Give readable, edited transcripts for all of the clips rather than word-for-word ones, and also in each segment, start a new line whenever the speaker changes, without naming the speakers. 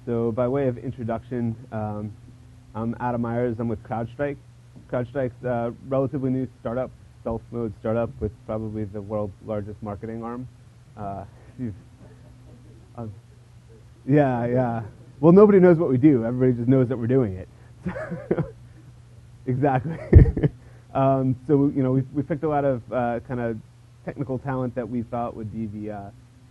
So by way of introduction, I'm Adam Meyers. I'm with CrowdStrike. CrowdStrike's a relatively new startup, stealth mode startup with probably the world's largest marketing arm. Yeah. Well, nobody knows what we do. Everybody just knows that we're doing it. Exactly. So we picked a lot of kind of technical talent that we thought would be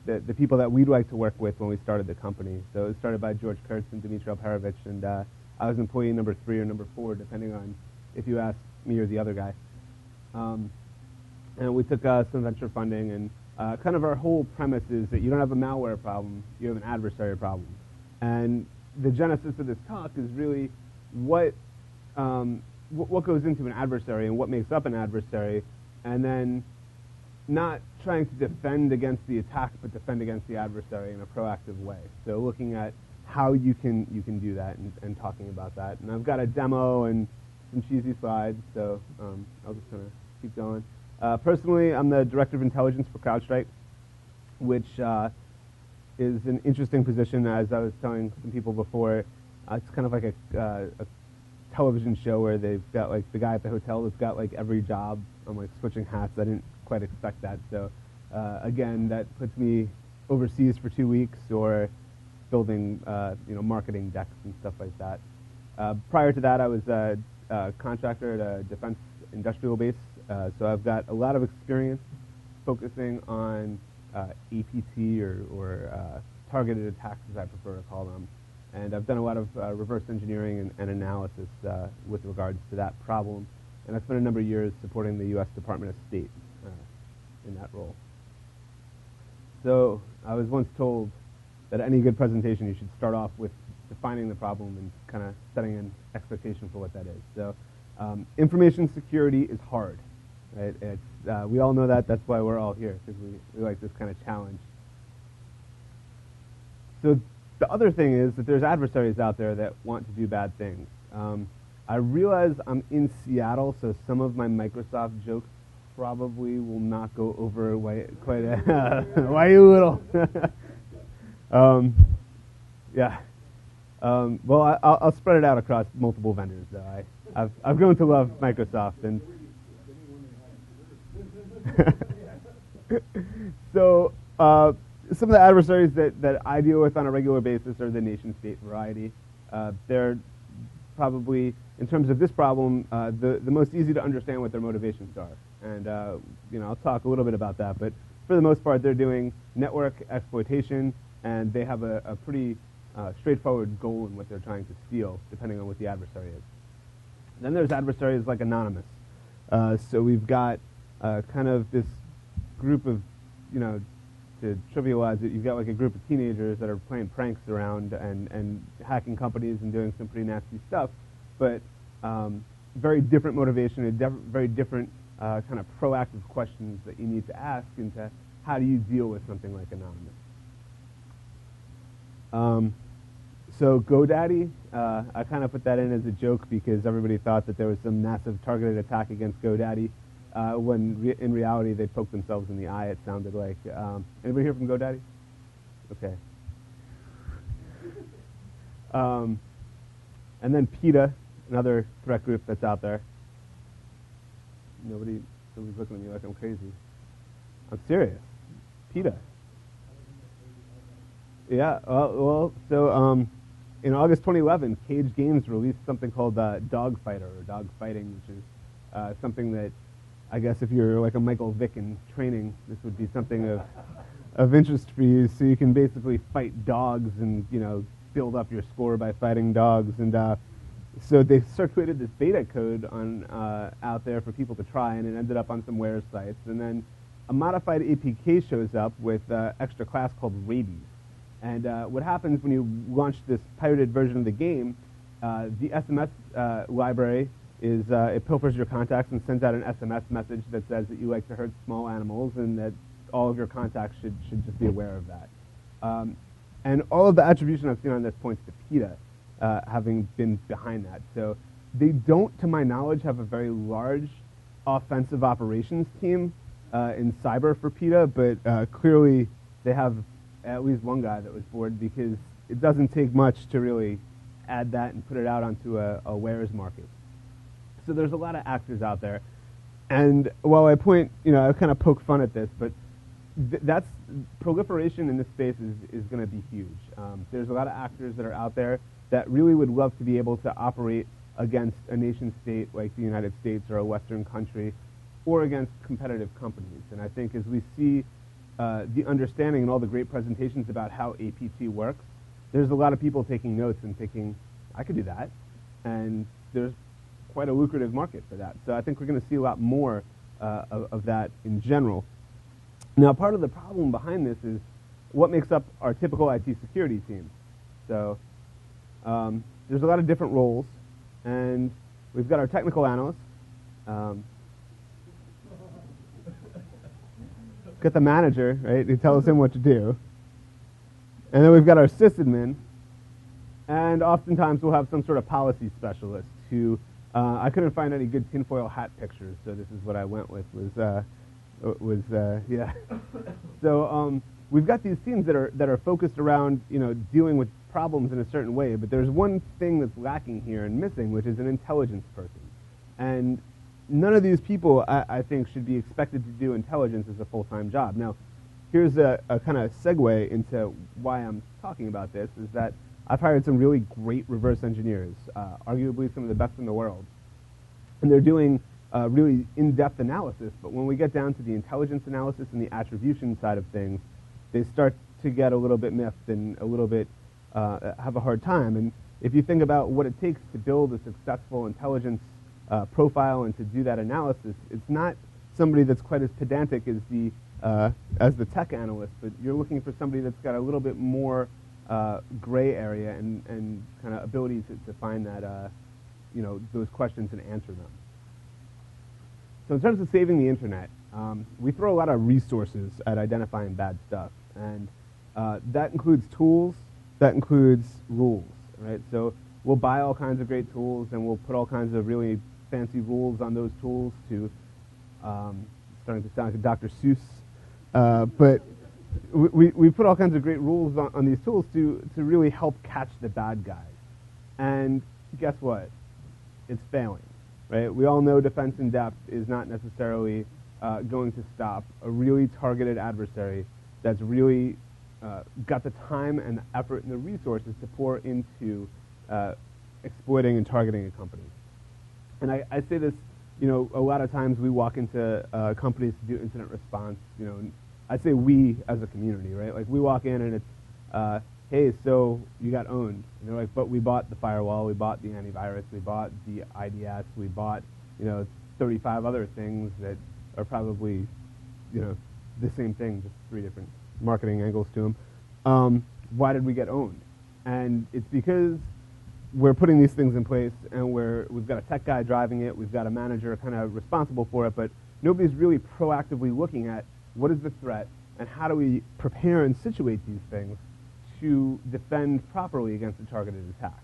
the people that we'd like to work with when we started the company. So it was started by George Kurtz and Dmitry Alperovich, and I was employee number 3 or number 4, depending on if you ask me or the other guy. And we took some venture funding, and kind of our whole premise is that you don't have a malware problem, you have an adversary problem. And the genesis of this talk is really what goes into an adversary and what makes up an adversary, and then not trying to defend against the attack, but defend against the adversary in a proactive way. So looking at how you can do that and talking about that. And I've got a demo and some cheesy slides, so I'll just kind of keep going. Personally, I'm the Director of Intelligence for CrowdStrike, which is an interesting position. As I was telling some people before, it's kind of like a television show where they've got like the guy at the hotel that's got like every job. I'm like switching hats. I didn't quite expect that. So again, that puts me overseas for 2 weeks or building marketing decks and stuff like that. Prior to that, I was a contractor at a defense industrial base. So I've got a lot of experience focusing on APT or targeted attacks, as I prefer to call them. And I've done a lot of reverse engineering and analysis with regards to that problem. And I spent a number of years supporting the U.S. Department of State in that role. So I was once told that any good presentation, you should start off with defining the problem and kind of setting an expectation for what that is. So information security is hard. Right? We all know that. That's why we're all here, because we like this kind of challenge. So the other thing is that there's adversaries out there that want to do bad things. I realize I'm in Seattle, so some of my Microsoft jokes probably will not go over quite a why you little? Yeah. Well, I'll spread it out across multiple vendors, though. I've grown to love Microsoft, and so some of the adversaries that I deal with on a regular basis are the nation-state variety. They're probably, in terms of this problem, the most easy to understand what their motivations are. And I'll talk a little bit about that, but for the most part, they're doing network exploitation, and they have a pretty straightforward goal in what they're trying to steal, depending on what the adversary is. Then there's adversaries like Anonymous. So we've got kind of this group of, to trivialize it, you've got like a group of teenagers that are playing pranks around and hacking companies and doing some pretty nasty stuff, but very different motivation and very different kind of proactive questions that you need to ask into how do you deal with something like Anonymous. So GoDaddy, I kind of put that in as a joke because everybody thought that there was some massive targeted attack against GoDaddy. When in reality they poked themselves in the eye, it sounded like. Anybody here from GoDaddy? Okay. And then Peta, another threat group that's out there. Nobody's looking at me like I'm crazy. I'm serious. Peta. Yeah, so in August 2011, Cage Games released something called Dogfighter, or Dog Fighting, which is something that I guess if you're like a Michael Vick in training, this would be something of interest for you. So you can basically fight dogs and, build up your score by fighting dogs. And so they circulated this beta code out there for people to try, and it ended up on some Meyers sites. And then a modified APK shows up with extra class called Rabies. And what happens when you launch this pirated version of the game, the SMS library is it pilfers your contacts and sends out an SMS message that says that you like to hurt small animals and that all of your contacts should just be aware of that. And all of the attribution I've seen on this points to Peta having been behind that. So they don't, to my knowledge, have a very large offensive operations team in cyber for Peta, but clearly they have at least one guy that was bored because it doesn't take much to really add that and put it out onto a wares market. So there's a lot of actors out there. And while I point, I kind of poke fun at this, but that's proliferation in this space is going to be huge. There's a lot of actors that are out there that really would love to be able to operate against a nation state like the United States or a Western country, or against competitive companies. And I think as we see the understanding and all the great presentations about how APT works, there's a lot of people taking notes and thinking, I could do that. And there's quite a lucrative market for that. So I think we're going to see a lot more of that in general. Now, part of the problem behind this is what makes up our typical IT security team. So there's a lot of different roles, and we've got our technical analysts. Got the manager, right, who tells him what to do. And then we've got our sysadmin, and oftentimes we'll have some sort of policy specialist who, I couldn't find any good tinfoil hat pictures, so this is what I went with, yeah. So we've got these teams that are focused around, dealing with problems in a certain way, but there's one thing that's lacking here and missing, which is an intelligence person. And none of these people, I think, should be expected to do intelligence as a full-time job. Now, here's a kind of segue into why I'm talking about this, is that I've hired some really great reverse engineers, arguably some of the best in the world. And they're doing really in-depth analysis, but when we get down to the intelligence analysis and the attribution side of things, they start to get a little bit miffed and a little bit have a hard time. And if you think about what it takes to build a successful intelligence profile and to do that analysis, it's not somebody that's quite as pedantic as the tech analyst, but you're looking for somebody that's got a little bit more gray area and kind of ability to find that those questions and answer them. So in terms of saving the internet, we throw a lot of resources at identifying bad stuff, and that includes tools, that includes rules, right? So we'll buy all kinds of great tools, and we'll put all kinds of really fancy rules on those tools to, starting to sound like a Dr. Seuss, but we put all kinds of great rules on these tools to really help catch the bad guys. And guess what? It's failing, right? We all know defense in depth is not necessarily going to stop a really targeted adversary that's really got the time and the effort and the resources to pour into exploiting and targeting a company. And I say this, a lot of times we walk into companies to do incident response, I say we as a community, right? Like we walk in and it's, hey, so you got owned. And they're like, but we bought the firewall, we bought the antivirus, we bought the IDS, we bought, 35 other things that are probably, the same thing, just 3 different marketing angles to them. Why did we get owned? And it's because we're putting these things in place, and we've got a tech guy driving it, we've got a manager kind of responsible for it, but nobody's really proactively looking at what is the threat, and how do we prepare and situate these things to defend properly against a targeted attack.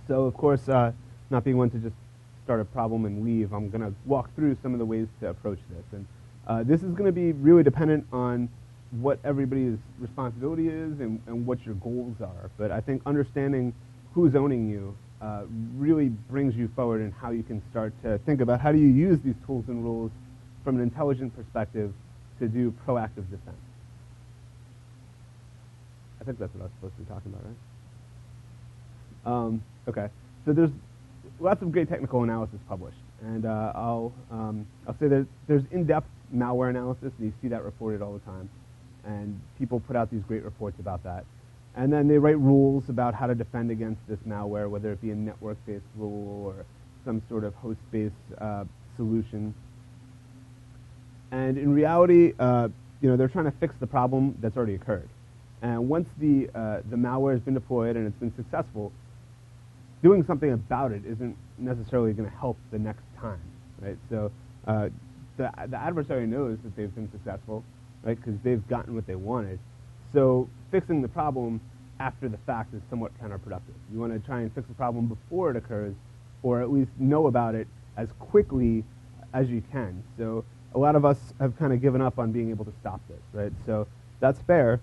So, of course, not being one to just start a problem and leave, I'm going to walk through some of the ways to approach this. And this is going to be really dependent on what everybody's responsibility is and what your goals are. But I think understanding who's owning you really brings you forward in how you can start to think about how do you use these tools and rules from an intelligent perspective to do proactive defense. I think that's what I was supposed to be talking about, right? Okay, so there's lots of great technical analysis published, and I'll say that there's in-depth malware analysis, and you see that reported all the time, and people put out these great reports about that. And then they write rules about how to defend against this malware, whether it be a network-based rule or some sort of host-based solution. And in reality, they're trying to fix the problem that's already occurred. And once the malware has been deployed and it's been successful, doing something about it isn't necessarily going to help the next time, right? So the adversary knows that they've been successful, right, because they've gotten what they wanted. So fixing the problem after the fact is somewhat counterproductive. You want to try and fix the problem before it occurs, or at least know about it as quickly as you can. So a lot of us have kind of given up on being able to stop this, right? So that's fair.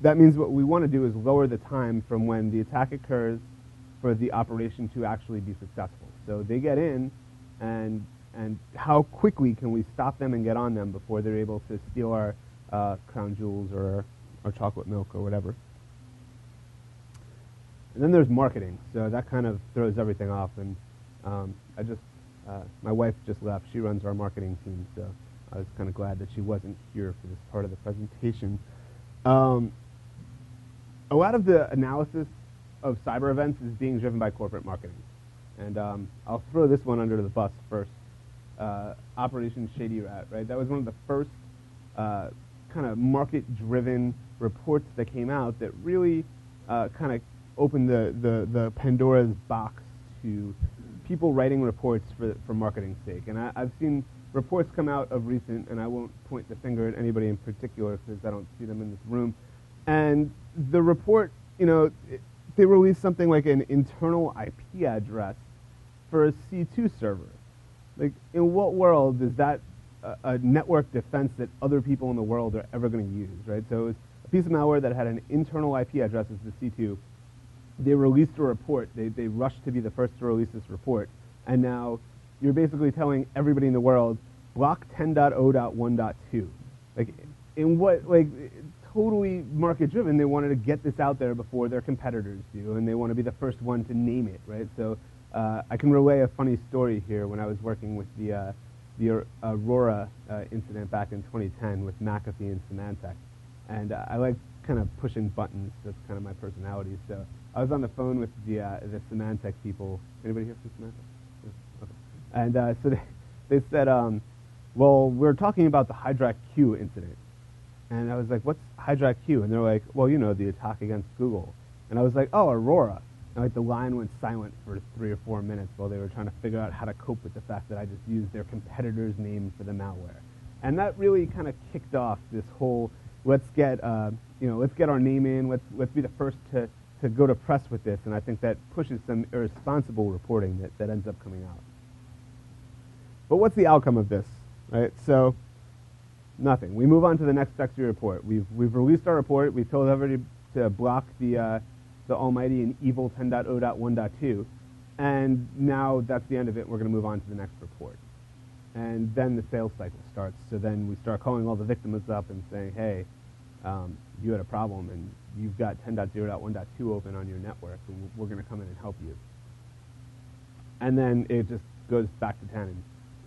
that means what we want to do is lower the time from when the attack occurs for the operation to actually be successful. So they get in, and how quickly can we stop them and get on them before they're able to steal our crown jewels or our chocolate milk or whatever. And then there's marketing. So that kind of throws everything off. And my wife just left. She runs our marketing team, so I was kind of glad that she wasn't here for this part of the presentation. A lot of the analysis of cyber events is being driven by corporate marketing. And I'll throw this one under the bus first. Operation Shady Rat, right? That was one of the first kind of market-driven reports that came out that really kind of opened the Pandora's box to people writing reports for marketing's sake. And I've seen reports come out of recent, and I won't point the finger at anybody in particular because I don't see them in this room. And the report, they released something like an internal IP address for a C2 server. Like, in what world is that a network defense that other people in the world are ever going to use, right? So it was a piece of malware that had an internal IP address as the C2. They released a report. They rushed to be the first to release this report. And now you're basically telling everybody in the world, block 10.0.1.2. Like, in what, like, totally market-driven. They wanted to get this out there before their competitors do, and they want to be the first one to name it, right? So I can relay a funny story here. When I was working with the Aurora incident back in 2010 with McAfee and Symantec, and I like kind of pushing buttons. That's kind of my personality. So I was on the phone with the Symantec people. Anybody here from Symantec? Yeah. Okay. And so they said, well, we're talking about the HydraQ incident. And I was like, what's HydraQ? And they're like, well, the attack against Google. And I was like, oh, Aurora. And like the line went silent for 3 or 4 minutes while they were trying to figure out how to cope with the fact that I just used their competitor's name for the malware. And that really kind of kicked off this whole, let's get our name in, let's be the first to go to press with this. And I think that pushes some irresponsible reporting that ends up coming out. But what's the outcome of this, right? So nothing. We move on to the next sexy report. We've released our report. We've told everybody to block the almighty and evil 10.0.1.2, and now that's the end of it. We're going to move on to the next report. And then the sales cycle starts. So then we start calling all the victims up and saying, hey, you had a problem, and you've got 10.0.1.2 open on your network, and we're going to come in and help you. And then it just goes back to 10, and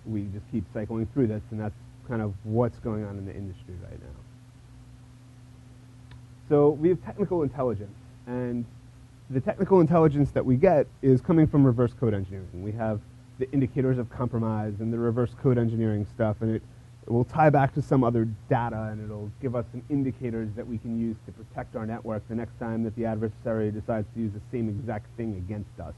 we just keep cycling through this, and that's kind of what's going on in the industry right now. So we have technical intelligence, and the technical intelligence that we get is coming from reverse code engineering. We have the indicators of compromise and the reverse code engineering stuff, and it will tie back to some other data, and it'll give us some indicators that we can use to protect our network the next time that the adversary decides to use the same exact thing against us.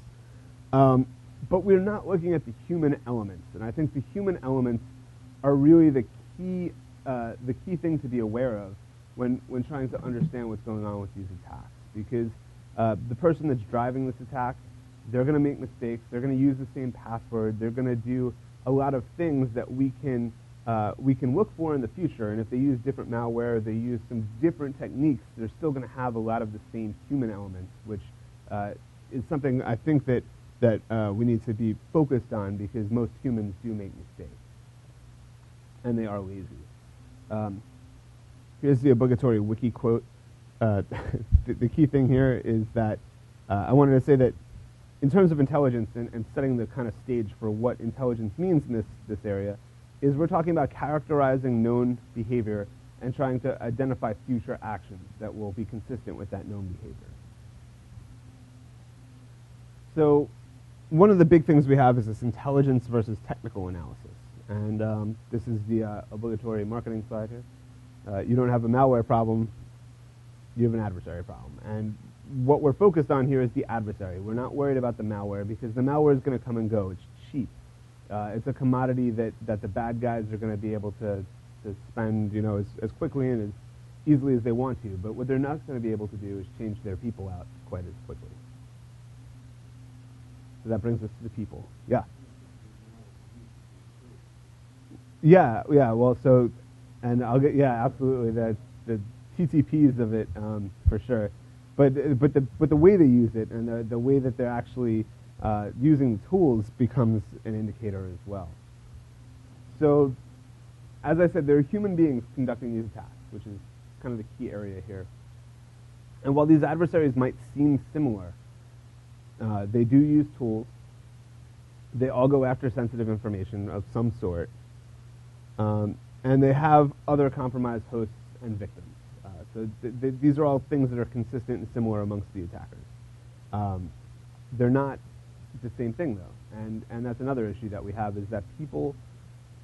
But we're not looking at the human elements, and I think the human elements are really the key thing to be aware of when trying to understand what's going on with these attacks. Because the person that's driving this attack, they're going to make mistakes. They're going to use the same password. They're going to do a lot of things that we can look for in the future. And if they use different malware, they use some different techniques, they're still going to have a lot of the same human elements, which is something I think that we need to be focused on, because most humans do make mistakes. And they are lazy. Here's the obligatory wiki quote. The key thing here is that I wanted to say that in terms of intelligence and setting the kind of stage for what intelligence means in this area, is we're talking about characterizing known behavior and trying to identify future actions that will be consistent with that known behavior. So one of the big things we have is this intelligence versus technical analysis. And this is the obligatory marketing slide here. You don't have a malware problem, you have an adversary problem. And what we're focused on here is the adversary. We're not worried about the malware, because the malware is going to come and go. It's cheap. It's a commodity that the bad guys are going to be able to spend as quickly and as easily as they want to. But what they're not going to be able to do is change their people out quite as quickly. So that brings us to the people. Yeah. Yeah. Well, so, and I'll get, yeah, absolutely. The TTPs of it for sure, but the way they use it and the way that they're actually using the tools becomes an indicator as well. So, as I said, there are human beings conducting these attacks, which is kind of the key area here. And while these adversaries might seem similar, they do use tools. They all go after sensitive information of some sort. And they have other compromised hosts and victims. So these are all things that are consistent and similar amongst the attackers. They're not the same thing, though. And that's another issue that we have, is that people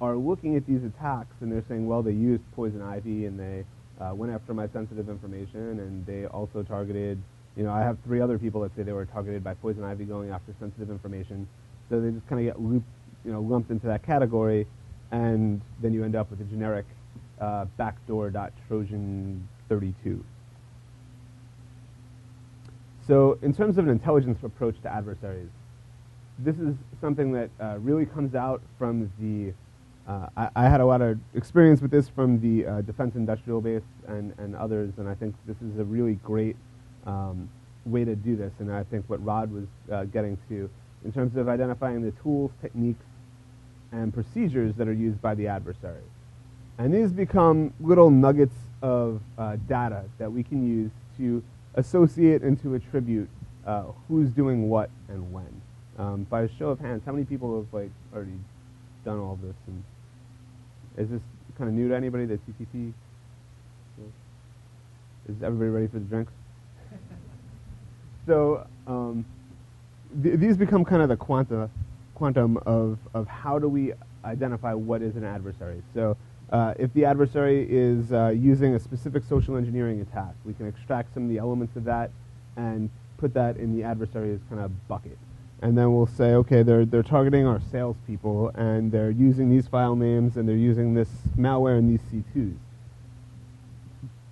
are looking at these attacks and they're saying, well, they used poison ivy and they went after my sensitive information, and they also targeted, I have 3 other people that say they were targeted by poison ivy going after sensitive information. So they just kind of get lumped into that category, and then you end up with a generic backdoor.trojan32. So in terms of an intelligence approach to adversaries, this is something that really comes out from the I had a lot of experience with this from the defense industrial base and others, and I think this is a really great way to do this, and I think what Rod was getting to in terms of identifying the tools, techniques, and procedures that are used by the adversary. And these become little nuggets of data that we can use to associate and to attribute who's doing what and when. By a show of hands, how many people have already done all of this? And is this kind of new to anybody, the TTP? Is everybody ready for the drinks? So these become kind of the quantum of how do we identify what is an adversary. So if the adversary is using a specific social engineering attack, we can extract some of the elements of that and put that in the adversary's kind of bucket. And then we'll say, okay, they're targeting our salespeople, and they're using these file names, and they're using this malware and these C2s.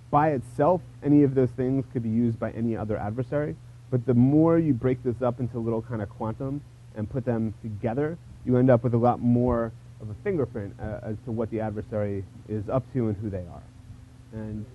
By itself, any of those things could be used by any other adversary, but the more you break this up into little kind of quantum and put them together, you end up with a lot more of a fingerprint as to what the adversary is up to and who they are. And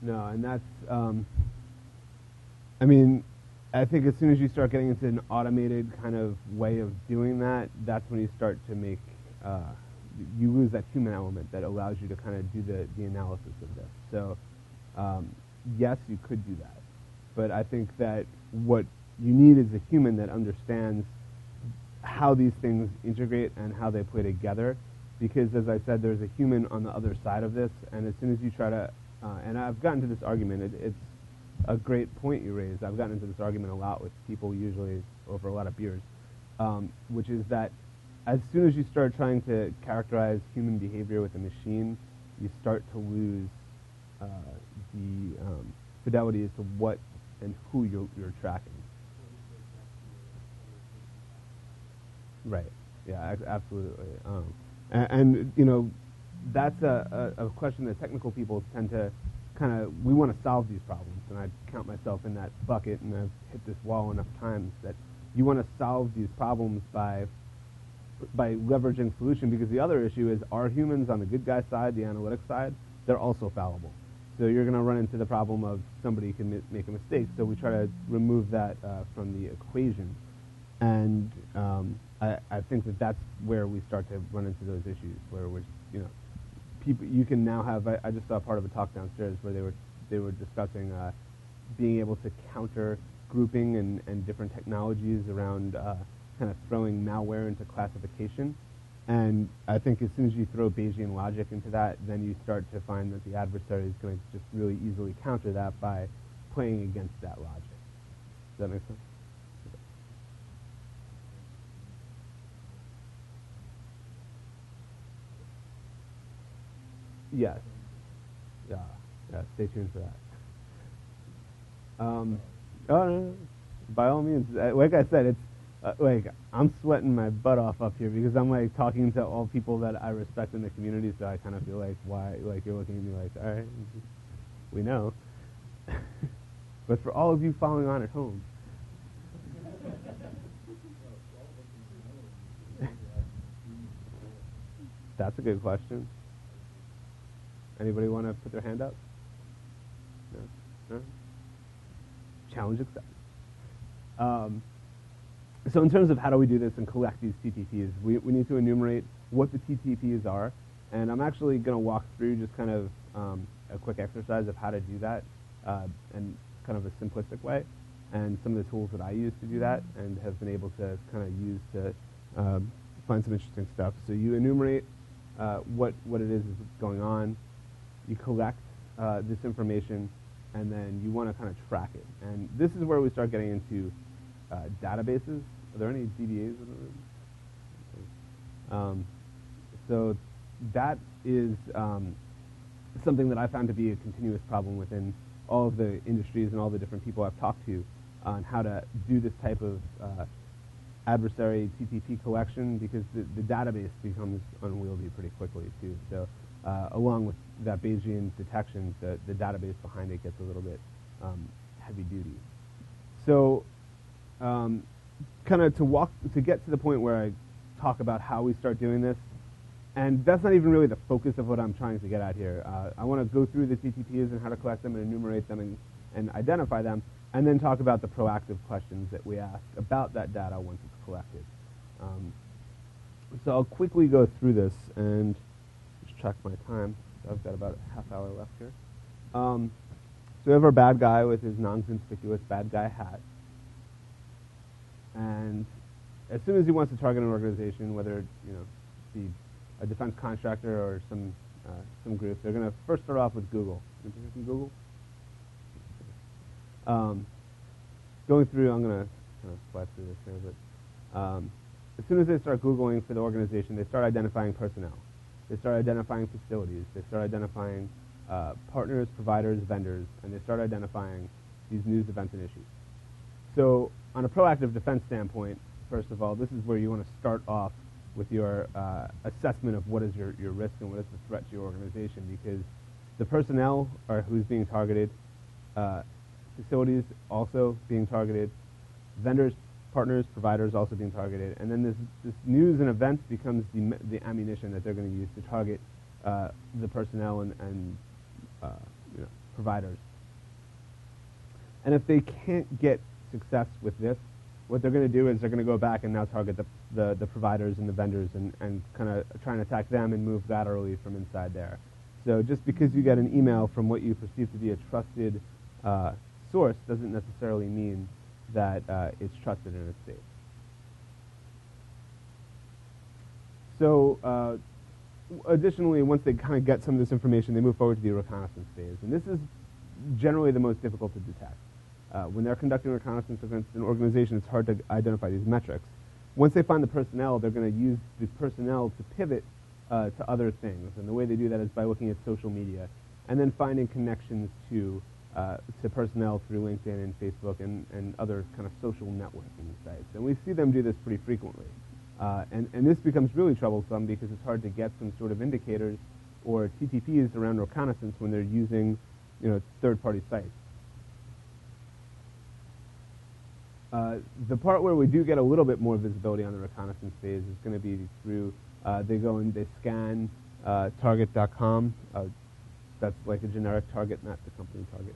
no, and that's, I think as soon as you start getting into an automated kind of way of doing that, that's when you start to make, you lose that human element that allows you to kind of do the analysis of this. So, yes, you could do that. But I think that what you need is a human that understands how these things integrate and how they play together. Because, as I said, there's a human on the other side of this, and as soon as you try to, and I've gotten to this argument, it's a great point you raised. I've gotten into this argument a lot with people, usually over a lot of beers, which is that as soon as you start trying to characterize human behavior with a machine, you start to lose the fidelity as to what and who you're tracking. Right. Yeah, absolutely. And that's a question that technical people tend to we want to solve these problems, and I count myself in that bucket, and I've hit this wall enough times that you want to solve these problems by leveraging solution, because the other issue is, are humans on the good guy side, the analytics side, they're also fallible. So you're going to run into the problem of somebody can make a mistake, so we try to remove that from the equation. And I think that's where we start to run into those issues, where we're, people, you can now have, I just saw part of a talk downstairs where they were discussing being able to counter grouping and different technologies around kind of throwing malware into classification. And I think as soon as you throw Bayesian logic into that, then you start to find that the adversary is going to just really easily counter that by playing against that logic. Does that make sense? Yes. Yeah. Stay tuned for that. Oh, no, by all means. Like I said, Like, I'm sweating my butt off up here because I'm like talking to all people that I respect in the community, so I kind of feel like, why, like, you're looking at me like, all right, we know. But for all of you following on at home, that's a good question. Anybody want to put their hand up? No? No? Challenge accepted. So in terms of how do we do this and collect these TTPs, we need to enumerate what the TTPs are. And I'm actually going to walk through just kind of a quick exercise of how to do that in kind of a simplistic way, and some of the tools that I use to do that and have been able to kind of use to find some interesting stuff. So you enumerate what it is going on. You collect this information, and then you want to kind of track it. And this is where we start getting into databases. Are there any DBAs in the room? So that is something that I found to be a continuous problem within all of the industries and all the different people I've talked to on how to do this type of adversary TTP collection, because the database becomes unwieldy pretty quickly too. So along with that Bayesian detection, the database behind it gets a little bit heavy duty. So kind of to get to the point where I talk about how we start doing this, and that's not even really the focus of what I'm trying to get at here. I want to go through the TTPs and how to collect them and enumerate them and identify them, and then talk about the proactive questions that we ask about that data once it's collected. So I'll quickly go through this and just check my time. I've got about a half hour left here. So we have our bad guy with his non-conspicuous bad guy hat. And as soon as he wants to target an organization, whether be a defense contractor or some group, they're going to first start off with Google. Anything from Google? Going through, I'm going to kind of fly through this here, but as soon as they start Googling for the organization, they start identifying personnel. They start identifying facilities. They start identifying partners, providers, vendors, and they start identifying these news events and issues. So on a proactive defense standpoint, first of all, this is where you want to start off with your assessment of what is your risk and what is the threat to your organization, because the personnel are who's being targeted, facilities also being targeted, vendors, partners, providers also being targeted, and then this news and events becomes the ammunition that they're going to use to target the personnel and providers. And if they can't get success with this, what they're going to do is they're going to go back and now target the providers and the vendors and kind of try and attack them and move laterally from inside there. So just because you get an email from what you perceive to be a trusted source doesn't necessarily mean that it's trusted and it's safe. So additionally, once they kind of get some of this information, they move forward to the reconnaissance phase. And this is generally the most difficult to detect. When they're conducting reconnaissance against an organization, it's hard to identify these metrics. Once they find the personnel, they're going to use the personnel to pivot to other things. And the way they do that is by looking at social media and then finding connections to personnel through LinkedIn and Facebook and other kind of social networking sites. And we see them do this pretty frequently. And this becomes really troublesome because it's hard to get some sort of indicators or TTPs around reconnaissance when they're using third-party sites. The part where we do get a little bit more visibility on the reconnaissance phase is going to be through, they go and they scan target.com. That's like a generic target, not the company target.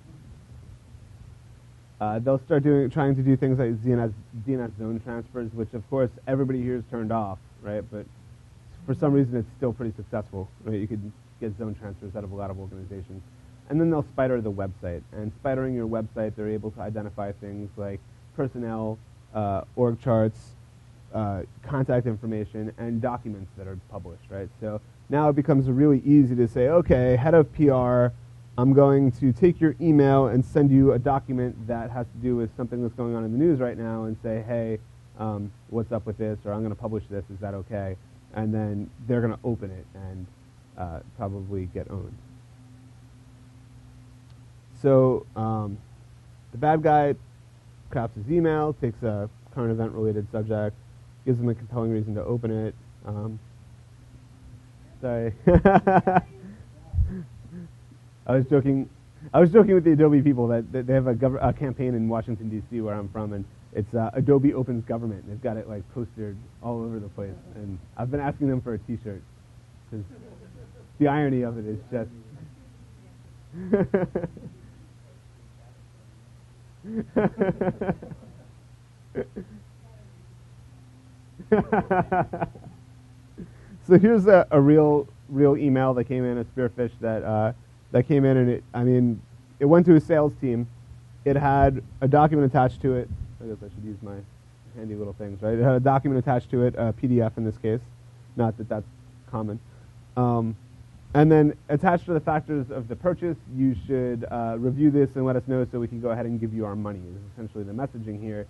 They'll start trying to do things like DNS zone transfers, which of course everybody here is turned off, right? But for some reason it's still pretty successful, right? You could get zone transfers out of a lot of organizations. And then they'll spider the website. And spidering your website, they're able to identify things like personnel, org charts, contact information, and documents that are published, right? So now it becomes really easy to say, okay, head of PR, I'm going to take your email and send you a document that has to do with something that's going on in the news right now and say, hey, what's up with this? Or I'm going to publish this, is that okay? And then they're going to open it and probably get owned. So the bad guy crafts his email, takes a current event-related subject, gives them a compelling reason to open it. Sorry. I was joking with the Adobe people that they have a campaign in Washington, D.C., where I'm from, and it's Adobe Opens Government. And they've got it like postered all over the place. And I've been asking them for a T-shirt, because the irony of it is just... So here's a real email that came in, a spearfish that came in, and it went to a sales team. It had a document attached to it. I guess I should use my handy little things, right? It had a document attached to it, a PDF in this case. Not that that's common. And then attached to the factors of the purchase, you should review this and let us know so we can go ahead and give you our money, is essentially the messaging here.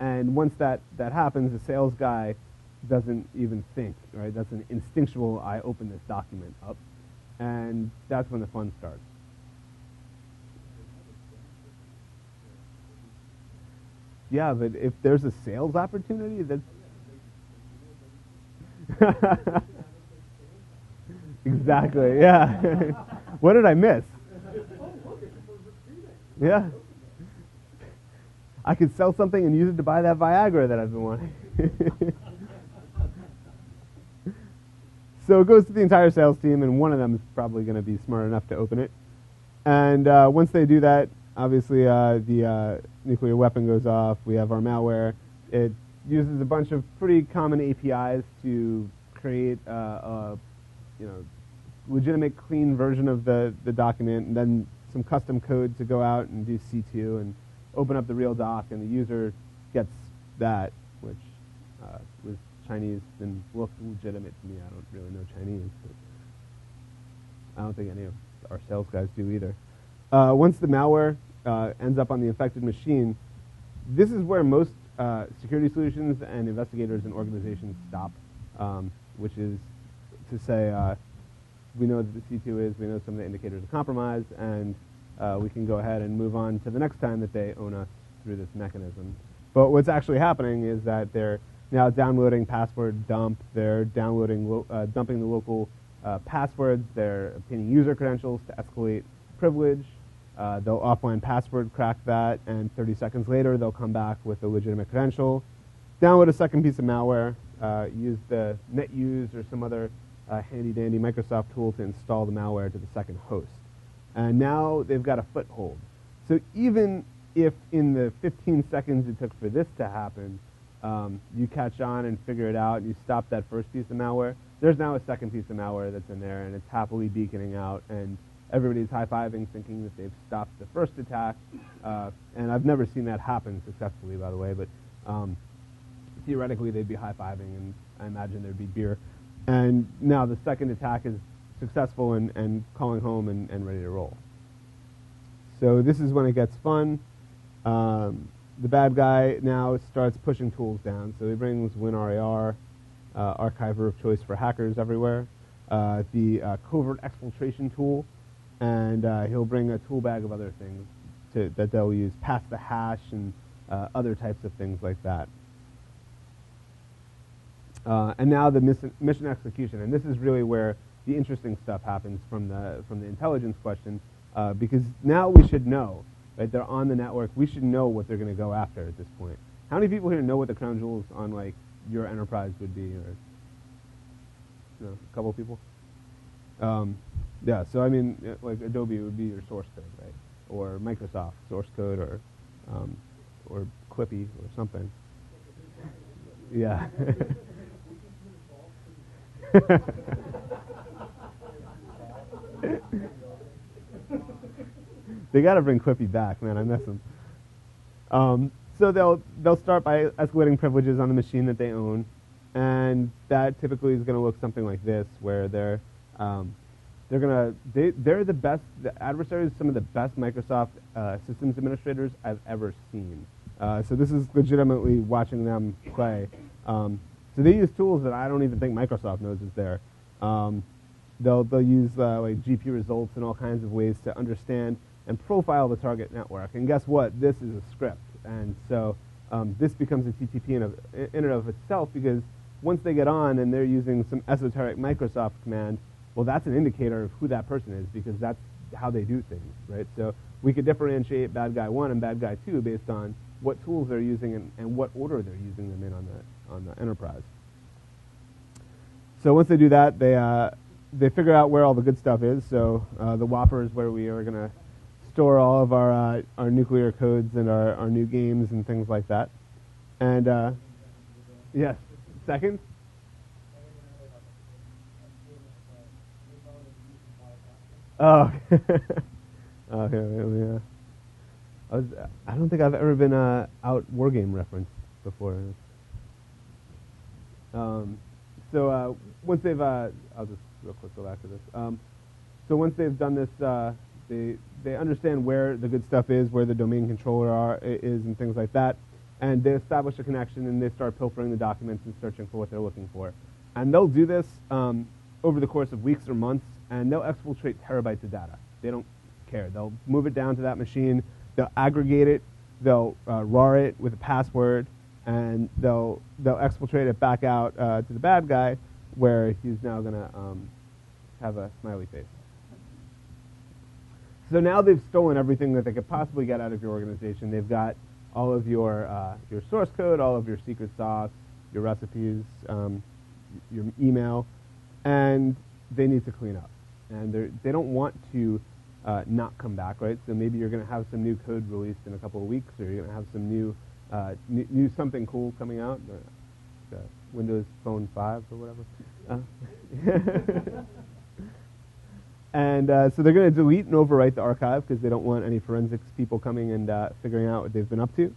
And once that happens, the sales guy doesn't even think, right? That's an instinctual, I open this document up. And that's when the fun starts. Yeah, but if there's a sales opportunity, that's... Exactly, yeah. What did I miss? Yeah. I could sell something and use it to buy that Viagra that I've been wanting. So it goes to the entire sales team, and one of them is probably going to be smart enough to open it. And once they do that, obviously the nuclear weapon goes off. We have our malware. It uses a bunch of pretty common APIs to create a legitimate, clean version of the document, and then some custom code to go out and do C2 and open up the real doc, and the user gets that, which was Chinese and looked legitimate to me. I don't really know Chinese, but I don't think any of our sales guys do either. Once the malware ends up on the infected machine, this is where most security solutions and investigators and organizations stop, which is to say, we know that the C2 is, we know some of the indicators of compromise, and we can go ahead and move on to the next time that they own us through this mechanism. But what's actually happening is that they're now downloading password dump, they're downloading, dumping the local passwords, they're obtaining user credentials to escalate privilege, they'll offline password crack that, and 30 seconds later they'll come back with a legitimate credential, download a second piece of malware, use the NetUse or some other handy-dandy Microsoft tool to install the malware to the second host. And now they've got a foothold. So even if in the 15 seconds it took for this to happen, you catch on and figure it out, and you stop that first piece of malware, there's now a second piece of malware that's in there, and it's happily beaconing out, and everybody's high-fiving, thinking that they've stopped the first attack. And I've never seen that happen successfully, by the way, but theoretically they'd be high-fiving, and I imagine there'd be beer. And now the second attack is successful and calling home and ready to roll. So this is when it gets fun. The bad guy now starts pushing tools down. So he brings WinRAR, archiver of choice for hackers everywhere, the covert exfiltration tool, and he'll bring a tool bag of other things that they'll use, pass the hash and other types of things like that. And now the mission execution, and this is really where the interesting stuff happens from the intelligence question, because now we should know, right? They're on the network. We should know what they're going to go after at this point. How many people here know what the crown jewels on like your enterprise would be, or a couple of people? Yeah. So I mean, like Adobe would be your source code, right? Or Microsoft source code, or Clippy or something. Yeah. They got to bring Clippy back, man. I miss him. So they'll start by escalating privileges on the machine that they own, and that typically is going to look something like this, where they're the best. The adversaries, some of the best Microsoft systems administrators I've ever seen. So this is legitimately watching them play. So they use tools that I don't even think Microsoft knows is there. They'll use like GP results and all kinds of ways to understand and profile the target network. And guess what? This is a script. And so this becomes a TTP in and of itself, because once they get on and they're using some esoteric Microsoft command, well, that's an indicator of who that person is, because that's how they do things, right? So we could differentiate bad guy 1 and bad guy 2 based on what tools they're using and what order they're using them in on the enterprise. So once they do that, they figure out where all the good stuff is. So the Whopper is where we are going to store all of our nuclear codes and our new games and things like that. And yes, second. Oh, okay. I don't think I've ever been out wargame reference before. So once they've, I'll just real quick go back to this. So once they've done this, they understand where the good stuff is, where the domain controller is, and things like that, and they establish a connection and they start pilfering the documents and searching for what they're looking for. And they'll do this over the course of weeks or months, and they'll exfiltrate terabytes of data. They don't care. They'll move it down to that machine. They'll aggregate it. They'll RAR it with a password, and they'll exfiltrate it back out to the bad guy, where he's now going to have a smiley face. So now they've stolen everything that they could possibly get out of your organization. They've got all of your source code, all of your secret sauce, your recipes, your email, and they need to clean up. And they don't want to not come back, right? So maybe you're going to have some new code released in a couple of weeks, or you're going to have some new something cool coming out, the Windows Phone 5 or whatever. And so they're going to delete and overwrite the archive because they don't want any forensics people coming and figuring out what they've been up to.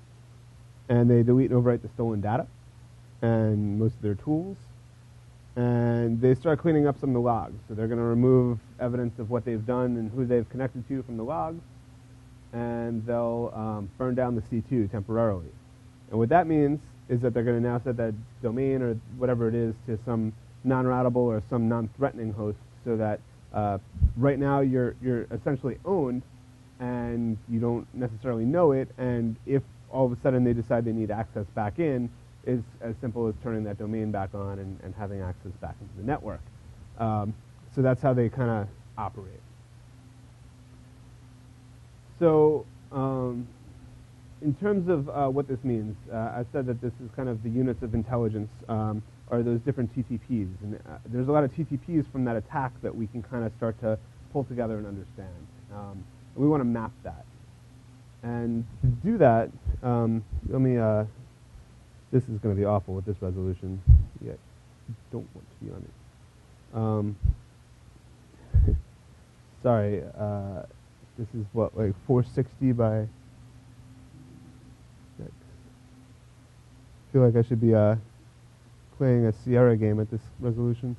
And they delete and overwrite the stolen data and most of their tools. And they start cleaning up some of the logs. So they're going to remove evidence of what they've done and who they've connected to from the logs. And they'll burn down the C2 temporarily. And what that means is that they're going to now set that domain or whatever it is to some non-routable or some non-threatening host, so that right now you're essentially owned and you don't necessarily know it. And if all of a sudden they decide they need access back in, it's as simple as turning that domain back on and having access back into the network. So that's how they kind of operate. So in terms of what this means, I said that this is kind of the units of intelligence, are those different TTPs. And there's a lot of TTPs from that attack that we can kind of start to pull together and understand. And we want to map that. And to do that, let me, this is going to be awful with this resolution. Yeah, don't want to be on it. Sorry, this is what, like 460 by 6. I feel like I should be playing a Sierra game at this resolution.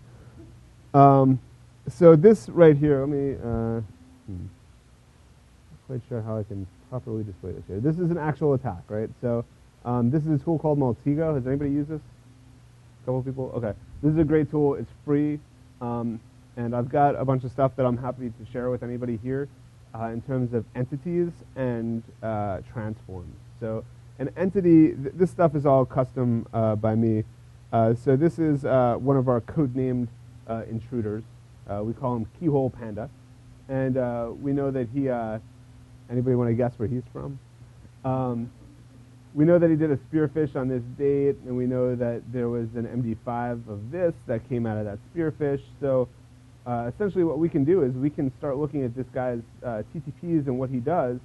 So this right here, let me, not quite sure how I can properly display this here. This is an actual attack, right? So this is a tool called Maltigo. Has anybody used this? A couple of people? Okay. This is a great tool. It's free. And I've got a bunch of stuff that I'm happy to share with anybody here in terms of entities and transforms. So an entity, this stuff is all custom by me. So this is one of our code-named intruders. We call him Keyhole Panda. And we know that he, anybody want to guess where he's from? We know that he did a spearfish on this date, and we know that there was an MD5 of this that came out of that spearfish. So essentially what we can do is we can start looking at this guy's TTPs and what he does,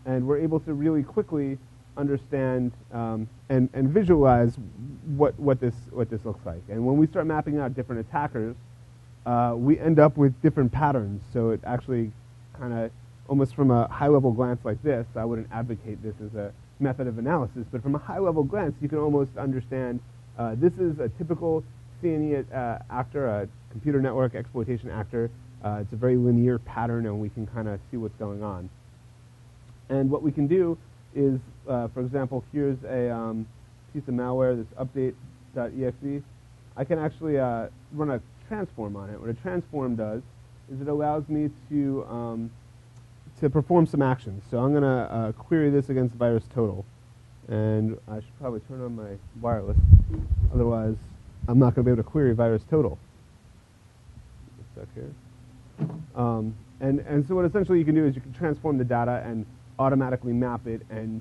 and we're able to really quickly understand and visualize what this looks like. And when we start mapping out different attackers, we end up with different patterns. So it actually kind of, almost from a high-level glance like this, I wouldn't advocate this as a method of analysis, but from a high-level glance, you can almost understand this is a typical C&E actor, a computer network exploitation actor. It's a very linear pattern, and we can kind of see what's going on. And what we can do is, for example, here's a piece of malware, this update.exe. I can actually run a transform on it. What a transform does is it allows me to perform some actions. So I'm going to query this against virus total. And I should probably turn on my wireless. Otherwise, I'm not going to be able to query virus total. Stuck here. And so what essentially you can do is you can transform the data and automatically map it, and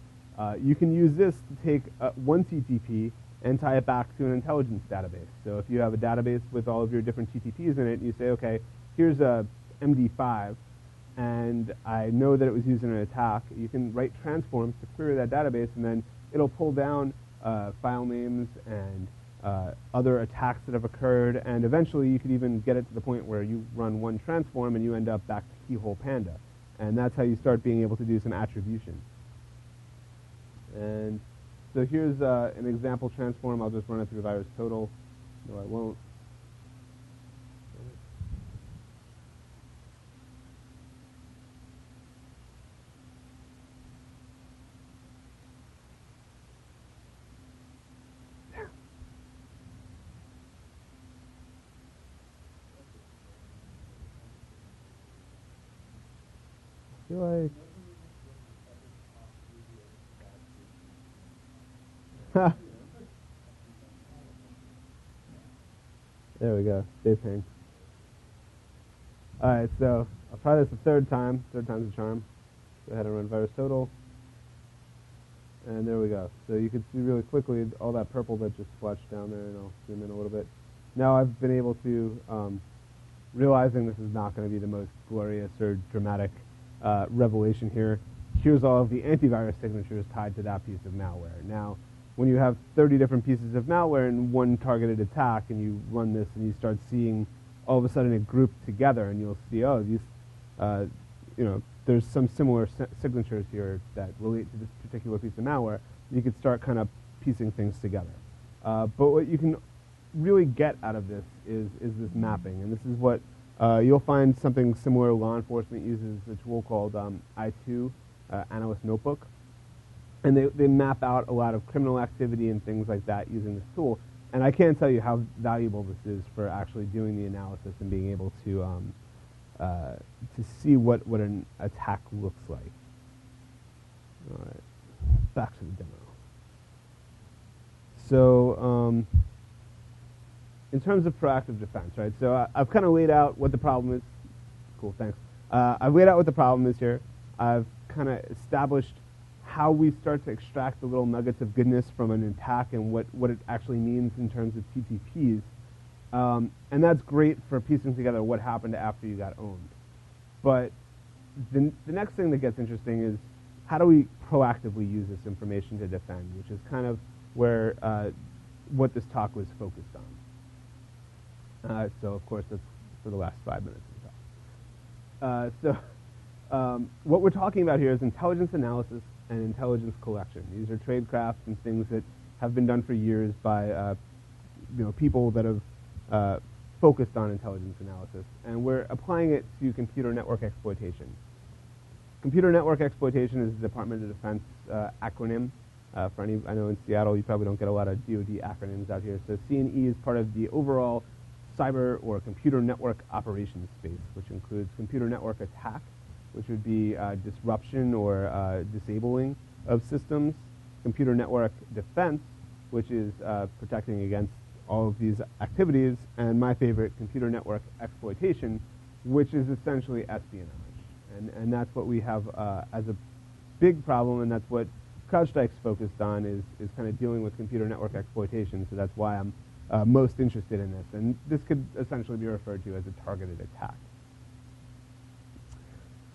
you can use this to take one TTP and tie it back to an intelligence database. So if you have a database with all of your different TTPs in it, and you say, okay, here's a MD5, and I know that it was used in an attack, you can write transforms to query that database, and then it'll pull down file names and other attacks that have occurred, and eventually you could even get it to the point where you run one transform and you end up back to keyhole panda. And that's how you start being able to do some attribution. And so here's an example transform. I'll just run it through virus total. No, I won't. I feel like there we go. Dave Ping. All right, so I'll try this a third time. Third time's a charm. Go ahead and run virus total. And there we go. So you can see really quickly all that purple that just flashed down there, and I'll zoom in a little bit. Now I've been able to, realizing this is not going to be the most glorious or dramatic revelation here, here's all of the antivirus signatures tied to that piece of malware. Now, when you have 30 different pieces of malware in one targeted attack, and you run this and you start seeing all of a sudden it grouped together, and you'll see, oh, these, there's some similar signatures here that relate to this particular piece of malware. You could start kind of piecing things together. But what you can really get out of this is this mapping, and this is what you'll find something similar. Law enforcement uses a tool called I2, Analyst Notebook. And they map out a lot of criminal activity and things like that using this tool. And I can't tell you how valuable this is for actually doing the analysis and being able to see what an attack looks like. All right, back to the demo. So in terms of proactive defense, right? So I've kind of laid out what the problem is. Cool, thanks. I've laid out what the problem is here. I've kind of established how we start to extract the little nuggets of goodness from an attack and what it actually means in terms of TTPs. And that's great for piecing together what happened after you got owned. But the next thing that gets interesting is how do we proactively use this information to defend, which is kind of where what this talk was focused on. So, of course, that's for the last 5 minutes of the talk. What we're talking about here is intelligence analysis and intelligence collection. These are tradecrafts and things that have been done for years by people that have focused on intelligence analysis, and we're applying it to computer network exploitation. Computer network exploitation is the Department of Defense acronym. For any, I know in Seattle you probably don't get a lot of DoD acronyms out here. So C&E is part of the overall cyber or computer network operations space, which includes computer network attack, which would be disruption or disabling of systems, computer network defense, which is protecting against all of these activities, and my favorite, computer network exploitation, which is essentially espionage. And that's what we have as a big problem, and that's what CrowdStrike's focused on, is kind of dealing with computer network exploitation, so that's why I'm most interested in this. And this could essentially be referred to as a targeted attack.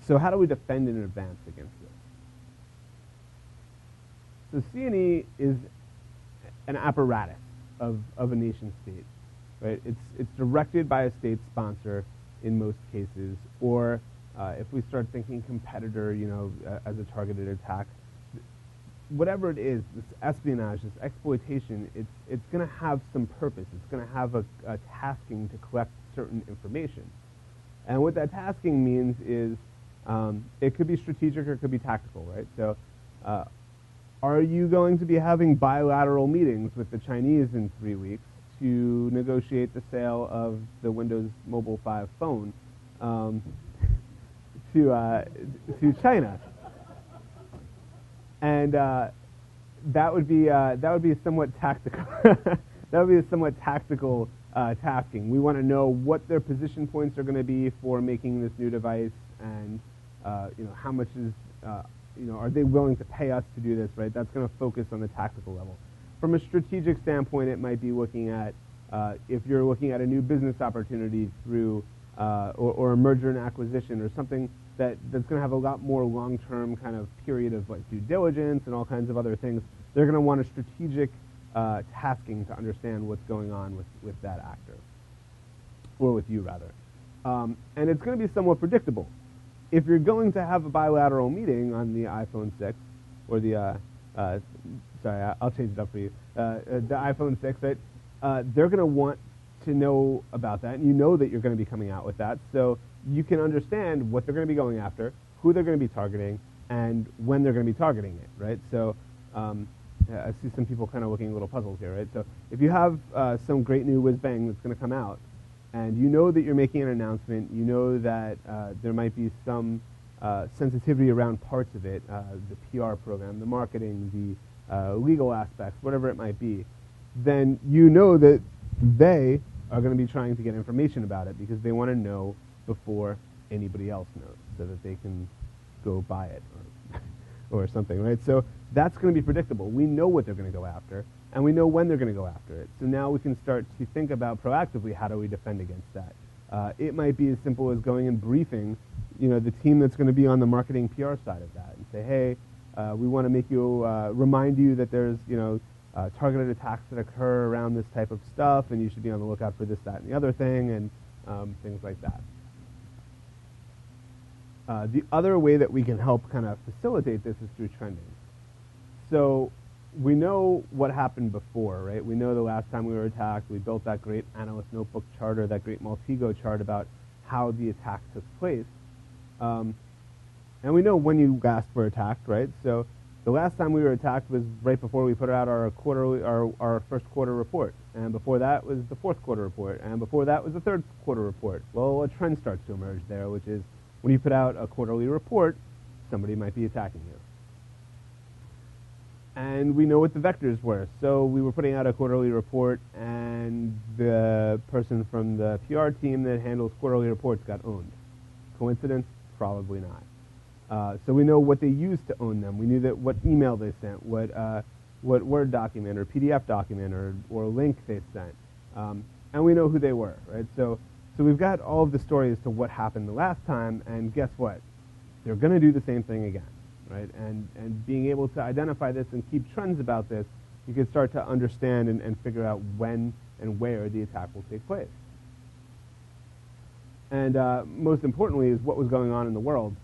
So how do we defend in advance against this? So C&E is an apparatus of a nation state, right? It's directed by a state sponsor in most cases, or if we start thinking competitor, as a targeted attack, whatever it is, this espionage, this exploitation, it's going to have some purpose. It's going to have a tasking to collect certain information. And what that tasking means is it could be strategic or it could be tactical, right? So are you going to be having bilateral meetings with the Chinese in 3 weeks to negotiate the sale of the Windows Mobile 5 phone to China? And that would be somewhat tactical. That would be a somewhat tactical tasking. We want to know what their position points are going to be for making this new device, and how much is are they willing to pay us to do this, right? That's going to focus on the tactical level. From a strategic standpoint, it might be looking at if you're looking at a new business opportunity through or a merger and acquisition or something that's going to have a lot more long-term kind of period of like due diligence and all kinds of other things. They're going to want a strategic tasking to understand what's going on with that actor, or with you rather. And it's going to be somewhat predictable. If you're going to have a bilateral meeting on the iPhone 6 or the sorry, I'll change it up for you. The iPhone 6, right? They're going to want to know about that, and you know that you're going to be coming out with that, so you can understand what they're going to be going after, who they're going to be targeting, and when they're going to be targeting it, right? So I see some people kind of looking a little puzzled here, right? So if you have some great new whiz-bang that's going to come out, and you know that you're making an announcement, you know that there might be some sensitivity around parts of it, the PR program, the marketing, the legal aspects, whatever it might be, then you know that they are going to be trying to get information about it because they want to know before anybody else knows so that they can go buy it or something, right? So that's going to be predictable. We know what they're going to go after, and we know when they're going to go after it. So now we can start to think about proactively how do we defend against that. It might be as simple as going and briefing, the team that's going to be on the marketing PR side of that and say, hey, we want to make you, remind you that there's, targeted attacks that occur around this type of stuff, and you should be on the lookout for this, that, and the other thing, and things like that. The other way that we can help kind of facilitate this is through trending. So we know what happened before, right? We know the last time we were attacked, we built that great analyst notebook chart or that great Maltego chart about how the attack took place. And we know when you last were attacked, right? So the last time we were attacked was right before we put out our first quarter report. And before that was the fourth quarter report. And before that was the third quarter report. Well, a trend starts to emerge there, which is when you put out a quarterly report, somebody might be attacking you. And we know what the vectors were. So we were putting out a quarterly report, and the person from the PR team that handles quarterly reports got owned. Coincidence? Probably not. So we know what they used to own them. We knew that what email they sent, what Word document or PDF document or link they sent. And we know who they were, right? So we've got all of the story as to what happened the last time, and guess what? They're going to do the same thing again, right? And being able to identify this and keep trends about this, you can start to understand and figure out when and where the attack will take place. And most importantly is what was going on in the world,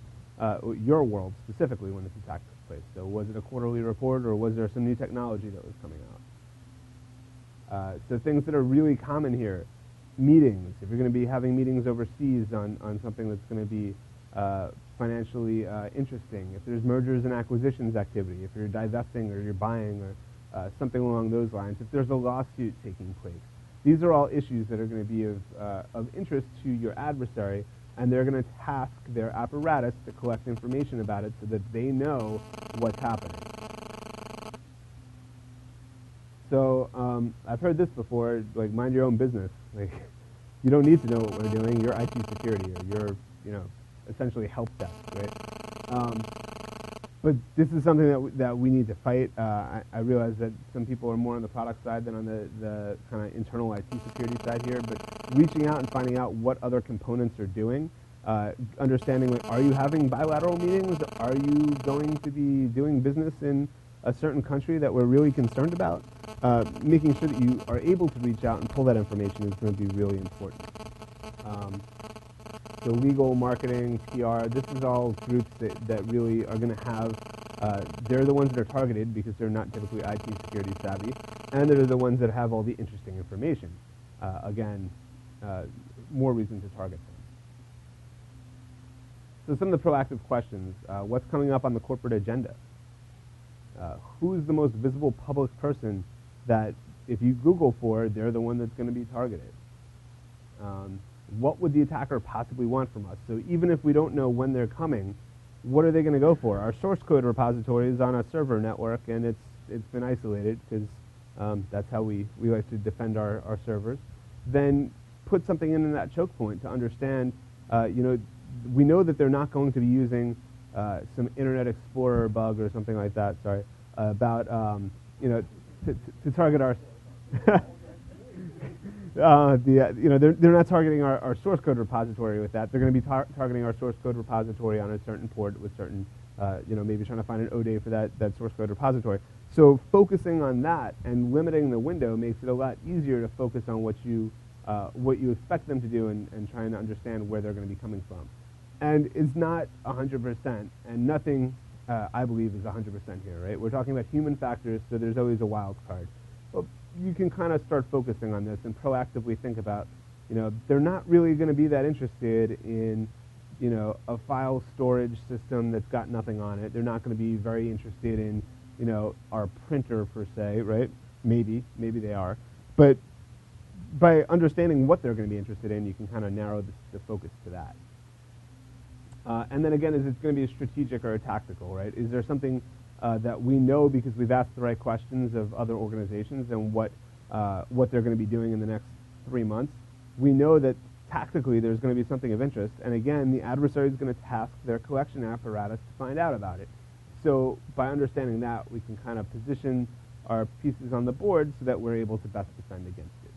your world specifically, when this attack took place. So was it a quarterly report, or was there some new technology that was coming out? So things that are really common here, meetings. If you're going to be having meetings overseas on something that's going to be financially interesting, if there's mergers and acquisitions activity, if you're divesting or you're buying or something along those lines, if there's a lawsuit taking place, these are all issues that are going to be of interest to your adversary, and they're going to task their apparatus to collect information about it so that they know what's happening. So I've heard this before, like, mind your own business. Like, you don't need to know what we're doing. You're IT security, or you're, essentially help desk, right? But this is something that we need to fight. I realize that some people are more on the product side than on the kind of internal IT security side here, but reaching out and finding out what other components are doing, understanding, like, are you having bilateral meetings? Are you going to be doing business in a certain country that we're really concerned about? Making sure that you are able to reach out and pull that information is going to be really important. So legal, marketing, PR, this is all groups that really are going to have, they're the ones that are targeted because they're not typically IT security savvy, and they're the ones that have all the interesting information. Again, more reason to target them. So some of the proactive questions, what's coming up on the corporate agenda? Who's the most visible public person that if you Google for, they're the one that's going to be targeted? What would the attacker possibly want from us? So even if we don't know when they're coming, what are they going to go for? Our source code repository is on a server network, and it's been isolated because that's how we like to defend our servers. Then put something in that choke point to understand, we know that they're not going to be using some Internet Explorer bug or something like that, sorry, about, to target our, they're not targeting our source code repository with that. They're going to be targeting our source code repository on a certain port with certain, maybe trying to find an O-day for that source code repository. So focusing on that and limiting the window makes it a lot easier to focus on what you expect them to do and trying to understand where they're going to be coming from. And it's not 100%, and nothing, I believe, is 100% here, right? We're talking about human factors, so there's always a wild card. Well, you can kind of start focusing on this and proactively think about, they're not really going to be that interested in, a file storage system that's got nothing on it. They're not going to be very interested in, our printer per se, right? Maybe they are. But by understanding what they're going to be interested in, you can kind of narrow the focus to that. And then again, is it going to be a strategic or a tactical, right? Is there something that we know because we've asked the right questions of other organizations and what they're going to be doing in the next 3 months? We know that tactically there's going to be something of interest, and again, the adversary is going to task their collection apparatus to find out about it. So by understanding that, we can kind of position our pieces on the board so that we're able to best defend against it.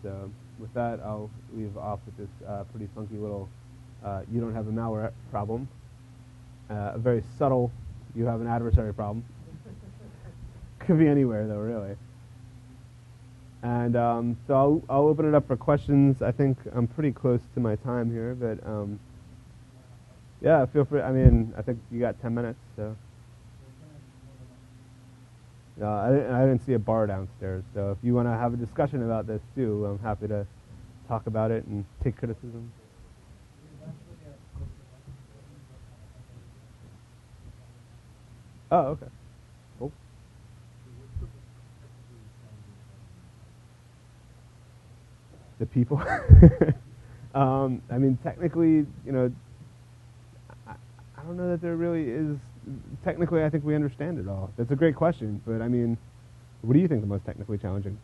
So with that, I'll leave off with this pretty funky little, you don't have a malware problem. A very subtle, you have an adversary problem. Could be anywhere though, really. And so I'll open it up for questions. I think I'm pretty close to my time here, but yeah, feel free. I mean, I think you got 10 minutes, so. I didn't see a bar downstairs, so if you want to have a discussion about this too, I'm happy to talk about it and take criticism. Oh, okay. Cool. The people. I mean, technically, I don't know that there really is. Technically, I think we understand it all. That's a great question, but I mean, what do you think the most technically challenging?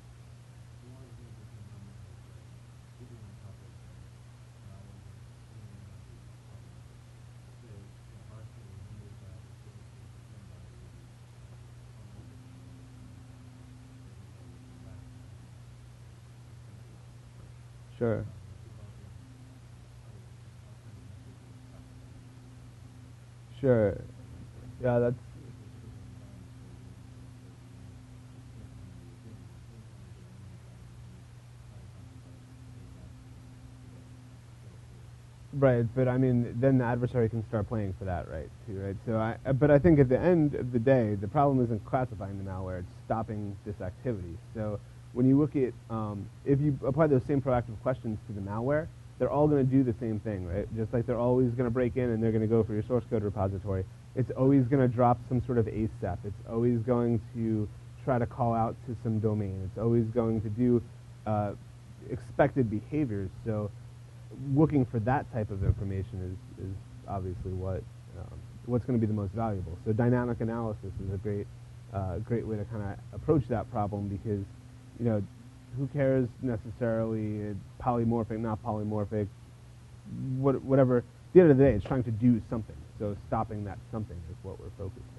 Sure. Sure. Yeah, that's right. But I mean, then the adversary can start playing for that, right? Too, right. So, but I think at the end of the day, the problem isn't classifying the malware; it's stopping this activity. So when you look at, if you apply those same proactive questions to the malware, they're all going to do the same thing, right? Just like they're always going to break in and they're going to go for your source code repository. It's always going to drop some sort of ASEP. It's always going to try to call out to some domain. It's always going to do expected behaviors. So looking for that type of information is obviously what's going to be the most valuable. So dynamic analysis is a great way to kind of approach that problem because, who cares necessarily polymorphic, not polymorphic, whatever. At the end of the day, it's trying to do something. So stopping that something is what we're focused on.